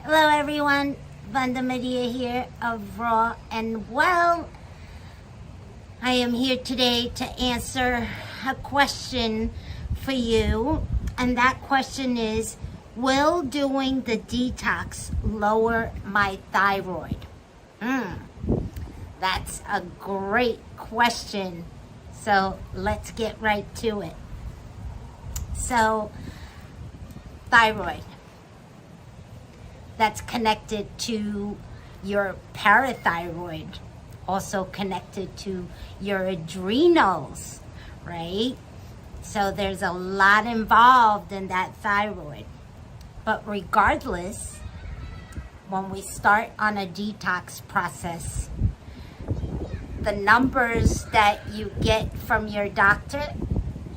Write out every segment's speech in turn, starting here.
Hello everyone, Vanda here of Raw and Well. I am here today to answer a question for you, and that question is, will doing the detox lower my thyroid? That's a great question, so let's get right to it. So, thyroid. That's connected to your parathyroid, also connected to your adrenals, right? So there's a lot involved in that thyroid. But regardless, when we start on a detox process, the numbers that you get from your doctor,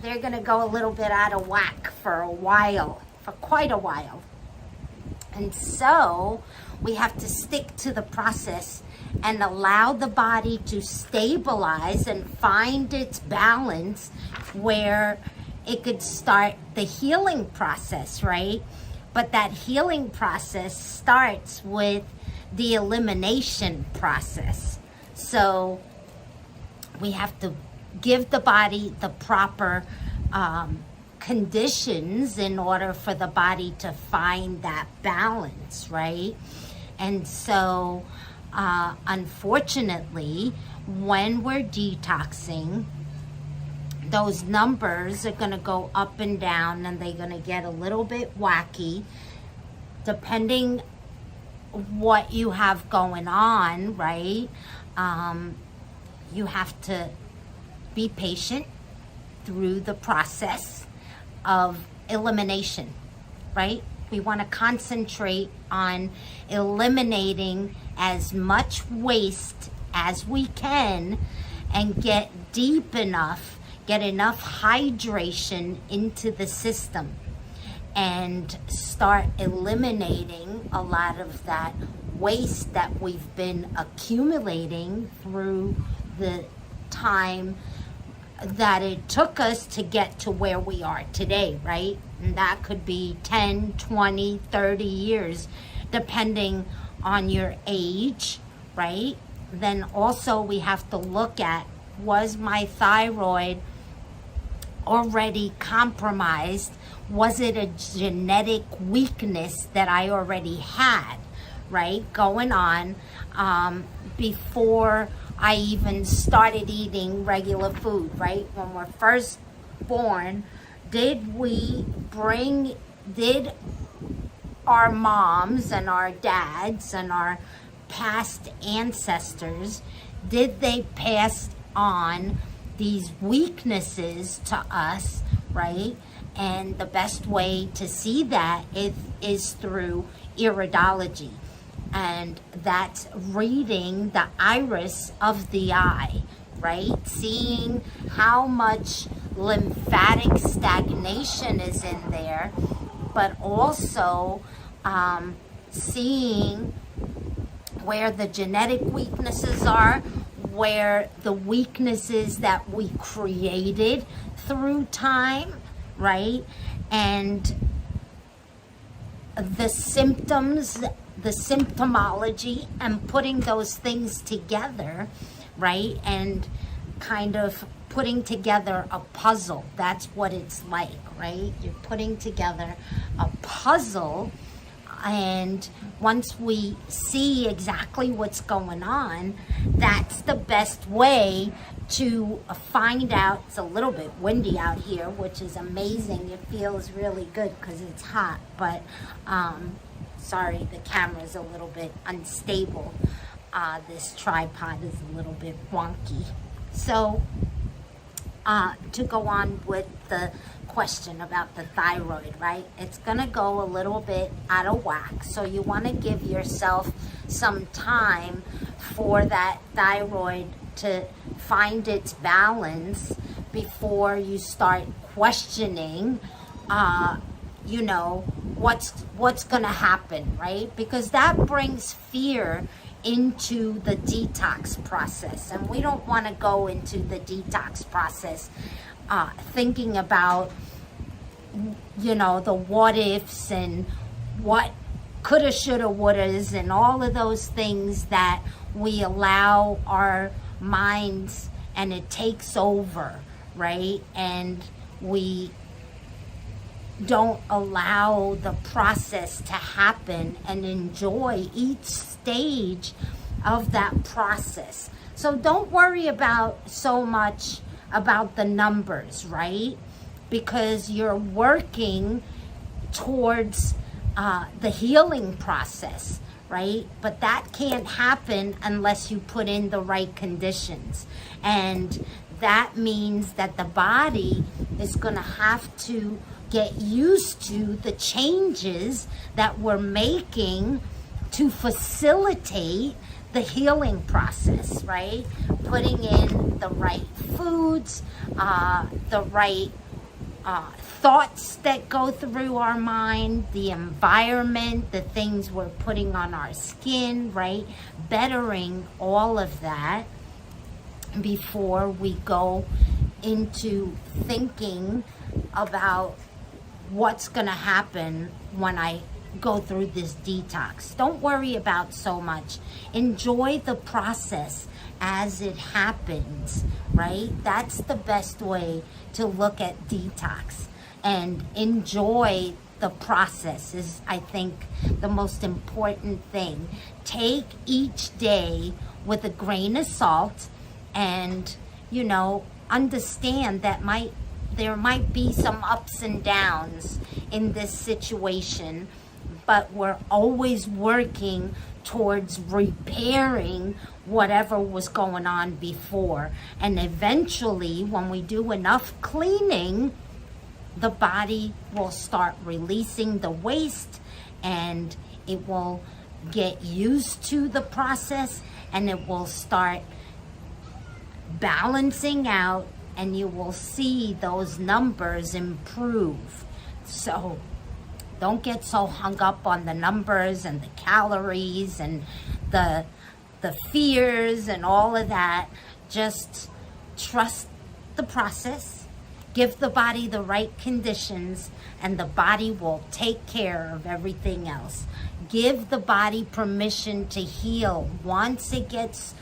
they're gonna go a little bit out of whack for quite a while. And so we have to stick to the process and allow the body to stabilize and find its balance where it could start the healing process, right? But that healing process starts with the elimination process. So we have to give the body the proper conditions in order for the body to find that balance, right? And so unfortunately, when we're detoxing, those numbers are going to go up and down, and they're going to get a little bit wacky depending what you have going on, right? You have to be patient through the process of elimination, right? We want to concentrate on eliminating as much waste as we can and get deep enough, get enough hydration into the system and start eliminating a lot of that waste that we've been accumulating through the time that it took us to get to where we are today, right? And that could be 10, 20, 30 years, depending on your age, right? Then also we have to look at, was my thyroid already compromised? Was it a genetic weakness that I already had, right, going on before I even started eating regular food, right? When we're first born, did our moms and our dads and our past ancestors, did they pass on these weaknesses to us, right? And the best way to see that is through iridology. And that's reading the iris of the eye, right? Seeing how much lymphatic stagnation is in there, but also seeing where the genetic weaknesses are, where the weaknesses that we created through time, right? And the symptoms, the symptomology, and putting those things together, right? And kind of putting together a puzzle. That's what it's like, right? You're putting together a puzzle, and once we see exactly what's going on, that's the best way to find out. It's a little bit windy out here, which is amazing. It feels really good because it's hot, but sorry, the camera's a little bit unstable. This tripod is a little bit wonky. So, to go on with the question about the thyroid, right? It's gonna go a little bit out of whack. So you wanna give yourself some time for that thyroid to find its balance before you start questioning, what's gonna happen, right? Because that brings fear into the detox process, and we don't want to go into the detox process thinking about the what ifs and what coulda, shoulda, wouldas, and all of those things that we allow our minds, and it takes over, right? And we don't allow the process to happen and enjoy each stage of that process. So don't worry about so much about the numbers, right? Because you're working towards the healing process, right? But that can't happen unless you put in the right conditions. And that means that the body is going to have to get used to the changes that we're making to facilitate the healing process, right? Putting in the right foods, the right thoughts that go through our mind, the environment, the things we're putting on our skin, right? Bettering all of that before we go into thinking about what's going to happen when I go through this detox. Don't worry about so much. Enjoy the process as it happens, right? That's the best way to look at detox, and enjoy the process is, I think, the most important thing. Take each day with a grain of salt, and, you know, understand that there might be some ups and downs in this situation, but we're always working towards repairing whatever was going on before. And eventually, when we do enough cleaning, the body will start releasing the waste, and it will get used to the process, and it will start balancing out, and you will see those numbers improve. So don't get so hung up on the numbers and the calories and the fears and all of that. Just trust the process. Give the body the right conditions, and the body will take care of everything else. Give the body permission to heal. Once it gets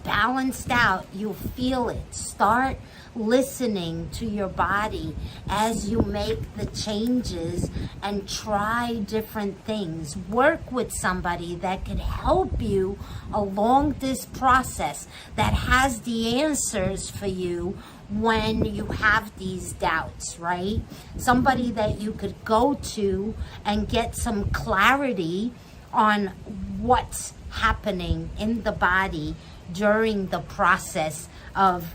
balanced out, you'll feel it. Start listening to your body as you make the changes and try different things. Work with somebody that can help you along this process, that has the answers for you when you have these doubts, right? Somebody that you could go to and get some clarity on what's happening in the body during the process of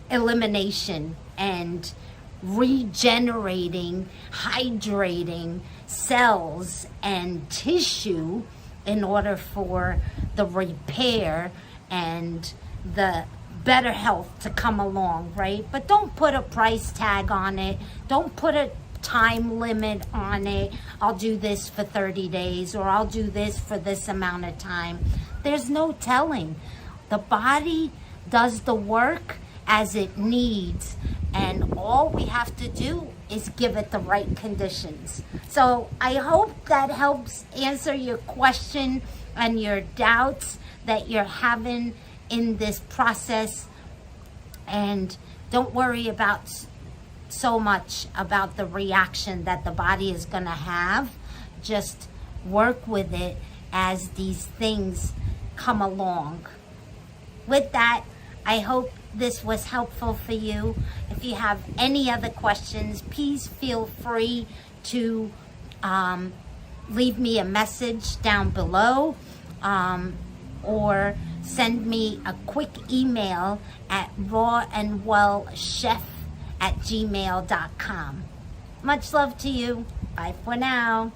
elimination and regenerating, hydrating cells and tissue in order for the repair and the better health to come along, right? But don't put a price tag on it. Don't put a time limit on it. I'll do this for 30 days, or I'll do this for this amount of time. There's no telling. The body does the work as it needs, and all we have to do is give it the right conditions. So I hope that helps answer your question and your doubts that you're having in this process. And don't worry about so much about the reaction that the body is going to have. Just work with it as these things come along. With that, I hope this was helpful for you. If you have any other questions, please feel free to leave me a message down below, or send me a quick email at rawandwellchef@gmail.com. Much love to you. Bye for now.